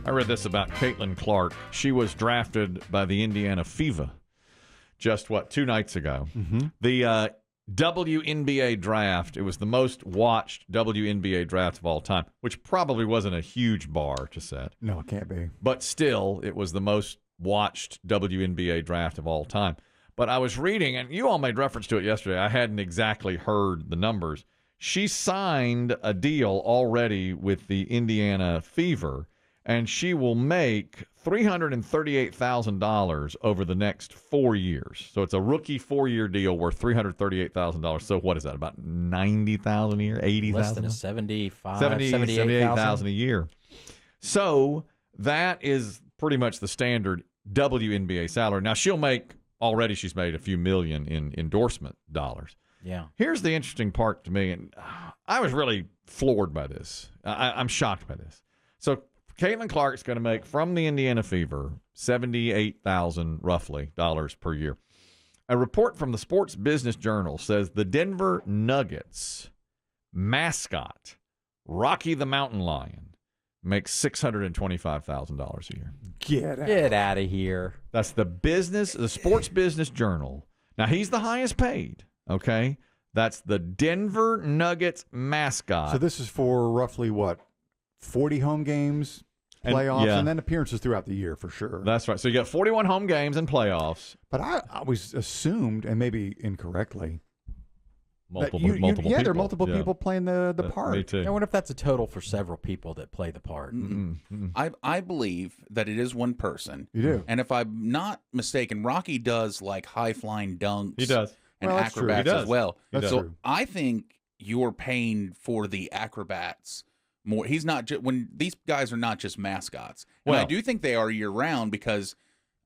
I read this about Kaitlin Clark. She was drafted by the Indiana Fever just, 2 nights ago. The WNBA draft, it was the most watched WNBA draft of all time, which probably wasn't a huge bar to set. No, it can't be. But still, it was the most watched WNBA draft of all time. But I was reading, and you all made reference to it yesterday. I hadn't exactly heard the numbers. She signed a deal already with the Indiana Fever, and she will make $338,000 over the next 4 years. So it's a rookie 4-year deal worth $338,000. So what is that, about $90,000 a year, $80,000? Less than a 78,000 a year. So that is pretty much the standard WNBA salary. Now she's made a few million in endorsement dollars. Yeah. Here's the interesting part to me, and I was really floored by this. I'm shocked by this. So Caitlin Clark is going to make from the Indiana Fever $78,000 roughly dollars per year. A report from the Sports Business Journal says the Denver Nuggets mascot, Rocky the Mountain Lion, makes $625,000 a year. Get out of here. That's the Sports Business Journal. Now, he's the highest paid, okay? That's the Denver Nuggets mascot. So this is for roughly, 40 home games, playoffs, and then appearances throughout the year for sure. That's right. So you got 41 home games and playoffs. But I always assumed, and maybe incorrectly, Multiple there people. are multiple people playing the part. Me too. I wonder if that's a total for several people that play the part. I believe that it is one person. You do. And if I'm not mistaken, Rocky does like high-flying dunks. He does. And Well, that's true. acrobats He does. as well. That's so true. I think you're paying for the acrobats more. He's not just when these guys are not just mascots. And Well- I do think they are year-round because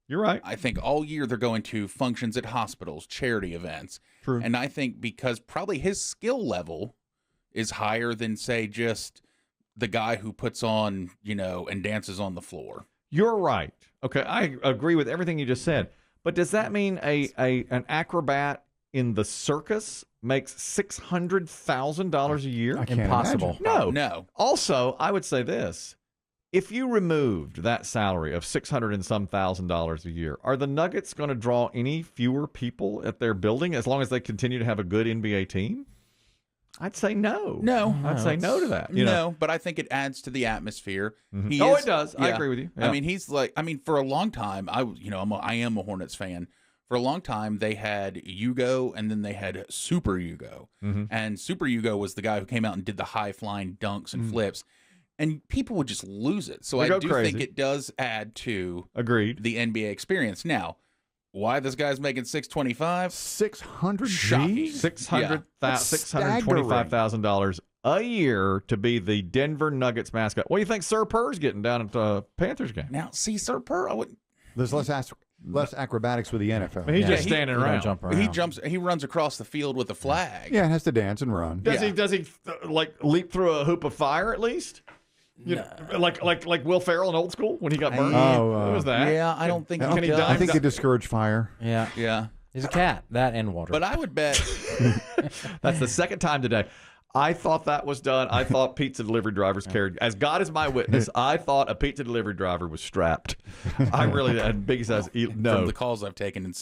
You're right. I think all year they're going to functions at hospitals, charity events. True. And I think because probably his skill level is higher than, say, just the guy who puts on, and dances on the floor. You're right. Okay, I agree with everything you just said. But does that mean an acrobat in the circus makes $600,000 a year? I can't Impossible. imagine. No. Also, I would say this. If you removed that salary of $600 and some thousand dollars a year, are the Nuggets going to draw any fewer people at their building as long as they continue to have a good NBA team? I'd say no. No. I'd say no to that. No, but I think it adds to the atmosphere. It does. I agree with you. Yeah. I mean, for a long time, I am a Hornets fan. For a long time, they had Hugo, and then they had Super Hugo. And Super Hugo was the guy who came out and did the high-flying dunks and flips. And people would just lose it. So I do think it does add to Agreed. the NBA experience. Now, why this guy's making $625? 600 Shocking. G's? $625,000 a year to be the Denver Nuggets mascot. What do you think Sir Purr's getting down at the Panthers game? Now, see, Sir Purr, I wouldn't. There's less acrobatics with the NFL. He's just standing He don't around. jump around. He runs across the field with a flag. Yeah, it has to dance and run. Does he leap through a hoop of fire at least? Like Will Ferrell in Old School when he got burned. What was that? Yeah, I don't think Can he he does. dive I think they discourage fire. Yeah. Yeah. He's a cat. That and water. But I would bet. That's the second time today. I thought that was done. I thought pizza delivery drivers carried. As God is my witness, I thought a pizza delivery driver was strapped. I really had Biggie says no. From the calls I've taken and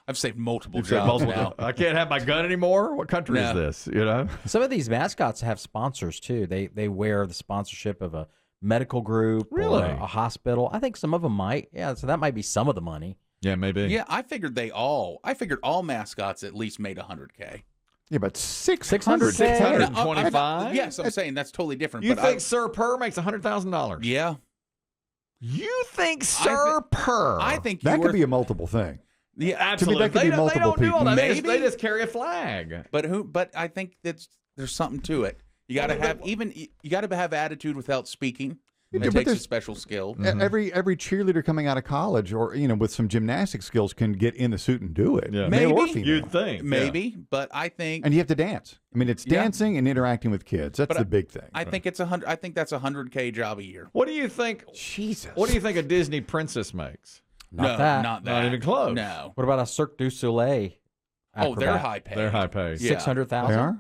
I've saved multiple You've said jobs multiple now. times. I can't have my gun anymore. What country is No. this? You know. Some of these mascots have sponsors too. They wear the sponsorship of a medical group Really? or a hospital. I think some of them might. Yeah, so that might be some of the money. Yeah, maybe. Yeah, I figured all mascots at least made $100K. Yeah, but 600. 625? Yes, I'm saying that's totally different. You but think Sir Purr makes $100,000? Yeah. You think Sir Purr? I think That could be a multiple thing. Yeah, absolutely. that could be multiple they don't do all people. that. Maybe. They just carry a flag. But I think there's something to it. You got to have attitude without speaking. It but takes a there's- special skill. Every cheerleader coming out of college or with some gymnastic skills can get in the suit and do it. Yeah. Male or Maybe. female. You'd think. Maybe, but I think And you have to dance. I mean, it's Yeah. dancing and interacting with kids. That's But the big thing. I think it's 100. I think that's $100K job a year. What do you think? Jesus. What do you think a Disney princess makes? Not that. Not that. Not even close. No. What about a Cirque du Soleil? Oh, they're acrobat? high paid. They're high paid. Yeah. 600,000. They are?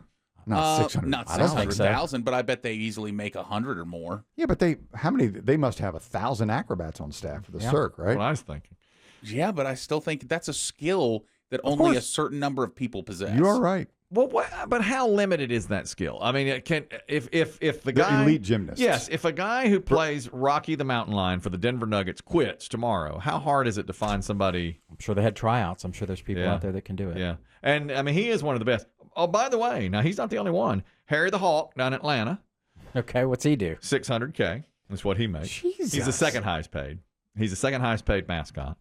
Not 600. Not I don't think so. 600,000, but I bet they easily make 100 or more. Yeah, but they must have 1,000 acrobats on staff for the Cirque, right? That's what I was thinking. Yeah, but I still think that's a skill that only a certain number of people possess. You are right. Well, but how limited is that skill? I mean, it can if the guy elite gymnasts. Yes, if a guy who plays Rocky the Mountain Lion for the Denver Nuggets quits tomorrow, how hard is it to find somebody? I'm sure they had tryouts. I'm sure there's people out there that can do it. Yeah, and I mean, he is one of the best. Oh, by the way, now he's not the only one. Harry the Hawk down in Atlanta, Okay, what's he do? $600K. That's what he makes. Jesus. He's the second highest paid. He's the second highest paid mascot.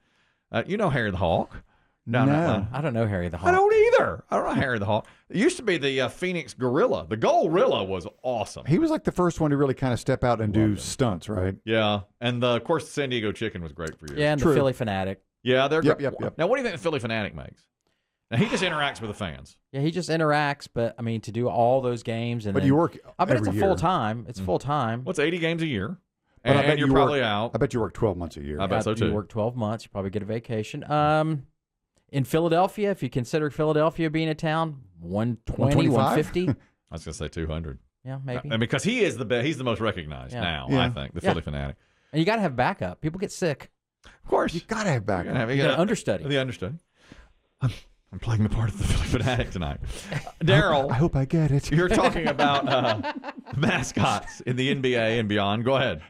You know Harry the Hawk. No. I don't know Harry the Hawk. I don't either. I don't know Harry the Hawk. It used to be the Phoenix Gorilla. The Gorilla was awesome. He was like the first one to really kind of step out and do stunts, right? Yeah, and of course the San Diego Chicken was great for you. Yeah, and the Philly Fanatic. Yeah, they're Yep, great. yep. Now, what do you think the Philly Fanatic makes? Now he just interacts with the fans. Yeah, he just interacts, but I mean, to do all those games and But then, you work I bet it's every a full year. time. It's full time. What's 80 games a year? But I And bet you're you probably work, out. I bet you work 12 months a year. I bet so too. You work 12 months. You probably get a vacation. In Philadelphia, if you consider Philadelphia being a town, 120, 150. I was gonna say 200. Yeah, maybe. And because he is he's the most recognized now. Yeah. I think the Philly Fanatic. And you got to have backup. People get sick. Of course, You got to have backup. you You got to understudy. the understudy. I'm playing the part of the Philly Fanatic tonight. Daryl, I hope I get it. you're talking about mascots in the NBA and beyond. Go ahead.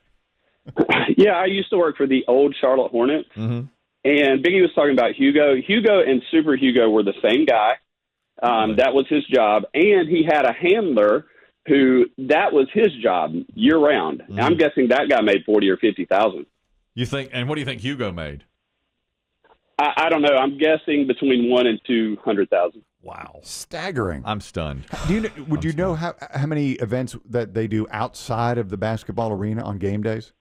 Yeah, I used to work for the old Charlotte Hornets, Mm-hmm. and Biggie was talking about Hugo. Hugo and Super Hugo were the same guy. That was his job, and he had a handler who that was his job year round. Mm-hmm. I'm guessing that guy made 40 or 50,000. You think? And what do you think Hugo made? I don't know. I'm guessing between 1 and 200,000. Wow, Staggering. I'm stunned. Do you know, would you know how many events that they do outside of the basketball arena on game days?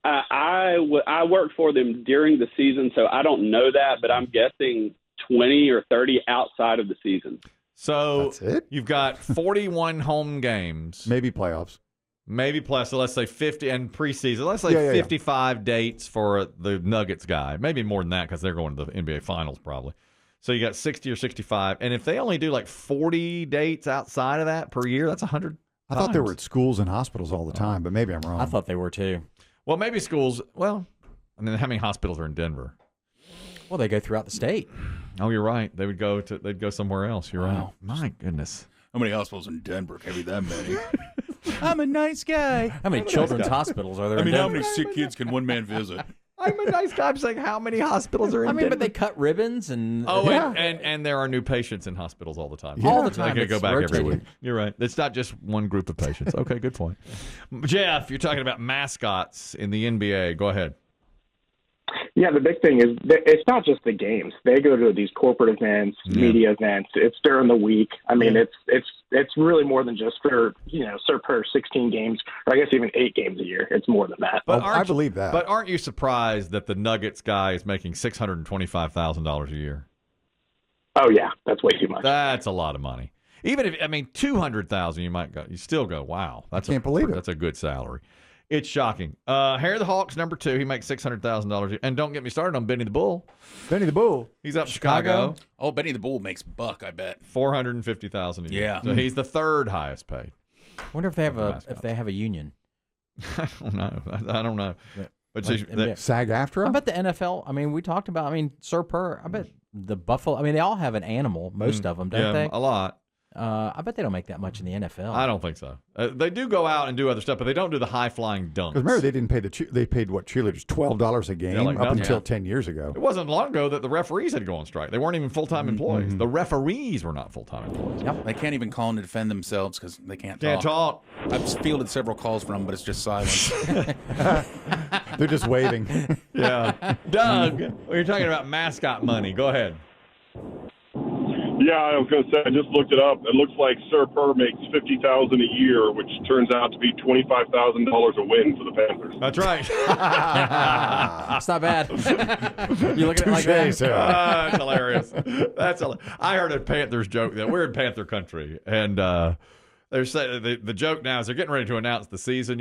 I worked for them during the season, so I don't know that, but I'm guessing 20 or 30 outside of the season. So That's it? you've got 41 home games, Maybe playoffs. maybe plus. So let's say 50 and preseason. Let's say Yeah. 55 dates for the Nuggets guy. Maybe more than that because they're going to the NBA Finals probably. So you got 60 or 65, and if they only do like 40 dates outside of that per year, that's 100. I thought they were at times. schools and hospitals all the time, but maybe I'm wrong. I thought they were too. Well, maybe schools. Well, I mean, how many hospitals are in Denver? Well, they go throughout the state. Oh, you're right. They'd go somewhere else. You're Wow. right. My goodness. How many hospitals in Denver can be that many? I'm a nice guy. How many children's hospitals are there? I mean, in how Denver? many sick kids can one man visit? I'm a nice guy. I'm saying how many hospitals are in I mean, Denver? but they cut ribbons and Oh, Yeah. and there are new patients in hospitals all the time. all the They time. can go It's back every rotating. week. You're right. It's not just one group of patients. Okay, good point. Jeff, you're talking about mascots in the NBA. Go ahead. Yeah, the big thing is it's not just the games. They go to these corporate events, media events. It's during the week. I mean, it's really more than just for per 16 games, or I guess even 8 games a year. It's more than that. But I believe that. But aren't you surprised that the Nuggets guy is making $625,000 a year? Oh yeah, that's way too much. That's a lot of money. Even if 200,000, you still go, wow, can't believe it. That's a good salary. It's shocking. Harry the Hawk's number 2. He makes $600,000. And don't get me started on Benny the Bull. Benny the Bull. He's up in Chicago, Oh, Benny the Bull makes buck, I bet. $450,000 a year. Yeah. So he's the third highest paid. I wonder if they have Mascots. a union. I don't know. I don't know. But see, NBA. SAG-AFTRA? I bet the NFL. I mean, we talked about. I mean, Sir Purr. I bet the Buffalo. I mean, they all have an animal. Most of them, don't yeah, they? a lot. I bet they don't make that much in the NFL. I don't think so. They do go out and do other stuff, but they don't do the high flying dunks. Because remember, they didn't pay they paid what, cheerleaders $12 a game like up nothing. until Yeah. 10 years ago. It wasn't long ago that the referees had to go on strike. They weren't even full-time employees. The referees were not full-time employees. Yep. They can't even call in to defend themselves because they can't Can't talk. talk. I've fielded several calls from them, but it's just silence. They're just waving. Yeah. Doug, you're talking about mascot money. Go ahead. Yeah, I was going to say, I just looked it up. It looks like Sir Purr makes $50,000 a year, which turns out to be $25,000 a win for the Panthers. That's right. It's not bad. You look at it like that. Touche, sir. That's hilarious. I heard a Panthers joke that we're in Panther country, and they're saying the joke now is they're getting ready to announce the season,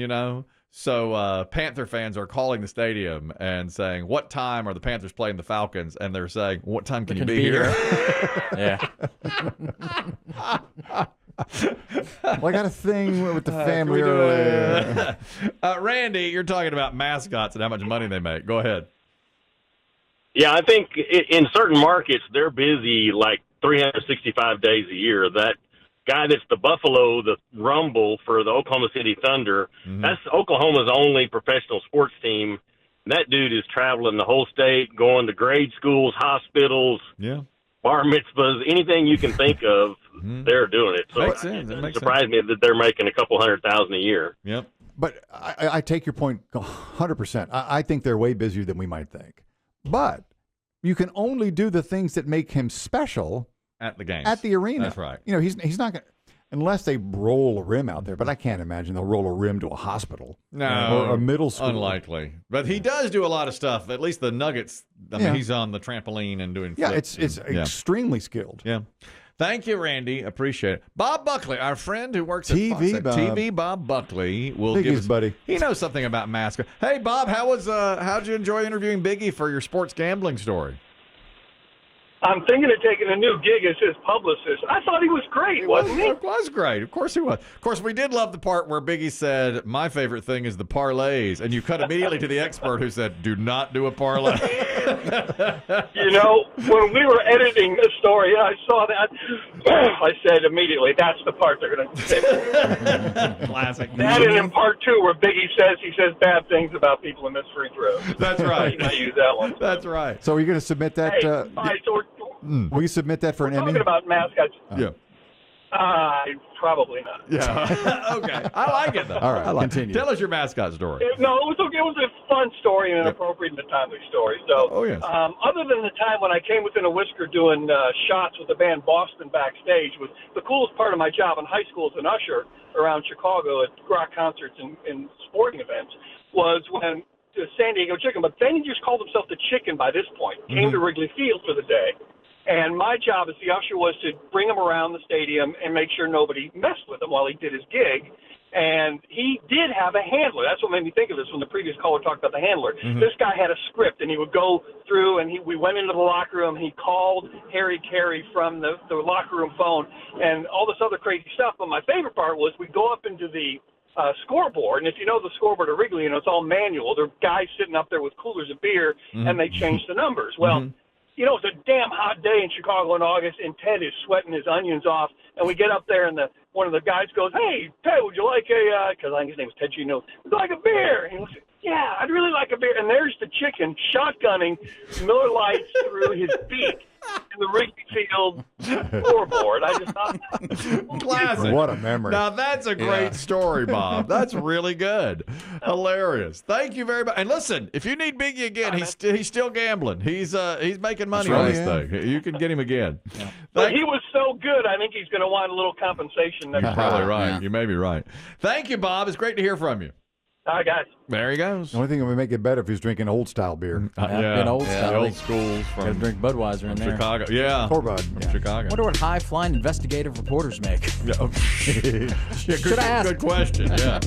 So Panther fans are calling the stadium and saying, "What time are the Panthers playing the Falcons?" And they're saying, "What time can you be here?" Yeah. Well, I got a thing with the family Can we do earlier. Randy, you're talking about mascots and how much money they make. Go ahead. Yeah, I think in certain markets, they're busy like 365 days a year. That guy that's the Buffalo, the Rumble for the Oklahoma City Thunder, that's Oklahoma's only professional sports team. That dude is traveling the whole state, going to grade schools, hospitals, bar mitzvahs, anything you can think of, they're doing it. So it surprised me that they're making a couple $100,000 a year. Yep. But I take your point 100%. I think they're way busier than we might think. But you can only do the things that make him special at the games, at the arena. That's right. You know, he's not going to, unless they roll a rim out there. But I can't imagine they'll roll a rim to a hospital, or a middle school. Unlikely. But he does do a lot of stuff. At least the Nuggets. I mean, he's on the trampoline and doing. Flips it's extremely skilled. Yeah. Thank you, Randy. Appreciate it. Bob Buckley, our friend who works at TV Fox, Bob. TV Bob Buckley will Biggie's give us, buddy. He knows something about Mascot. Hey, Bob, how'd you enjoy interviewing Biggie for your sports gambling story? I'm thinking of taking a new gig as his publicist. I thought he was great, wasn't he? It was great. Of course he was. Of course, we did love the part where Biggie said, my favorite thing is the parlays. And you cut immediately to the expert who said, do not do a parlay. You know, when we were editing the story, I saw that. I said immediately, that's the part they're going to say. Classic. That and in part 2 where Biggie he says bad things about people who miss free throws. That's right. I use that one. That's right. So are you going to submit that? Hey, all right, so will you submit that for an Emmy? talking about mascots. Yeah. Probably not. Yeah. Okay. I like it, though. All right, continue. Tell us your mascot story. It was a fun story and an appropriate and a timely story. So, yes. Other than the time when I came within a whisker doing shots with the band Boston backstage, was the coolest part of my job in high school as an usher around Chicago at rock concerts and sporting events was when the San Diego Chicken, but then he just called himself the Chicken by this point, came to Wrigley Field for the day. And my job as the usher was to bring him around the stadium and make sure nobody messed with him while he did his gig. And he did have a handler. That's what made me think of this when the previous caller talked about the handler. This guy had a script, and he would go through, and we went into the locker room, and he called Harry Carey from the locker room phone and all this other crazy stuff. But my favorite part was we'd go up into the scoreboard, and if you know the scoreboard at Wrigley, it's all manual. There are guys sitting up there with coolers of beer, and they change the numbers. Well, it's a damn hot day in Chicago in August, and Ted is sweating his onions off. And we get up there, and one of the guys goes, "Hey, Ted, would you like because I think his name was Ted Gino, would you like a beer?" And he goes, "Yeah, I'd really like a beer." And there's the Chicken shotgunning Miller Lights through his beak in the Wrigley Field scoreboard. I just thought, classic. What a memory. Now, that's a great story, Bob. That's really good. Hilarious. Thank you very much. And listen, if you need Biggie again, he's still gambling. He's making money on this thing. You can get him again. Yeah. But he was so good, I think he's going to want a little compensation next You're time. probably right. Yeah. You may be right. Thank you, Bob. It's great to hear from you. All right, guys. There he goes. The only thing that would make it better if he's drinking old style beer. Been old style. Old schools Gotta from drink Budweiser in there. Chicago. Yeah. Corbud. From Chicago. Wonder what high-flying investigative reporters make. Yeah, Should I ask? Good question. Yeah.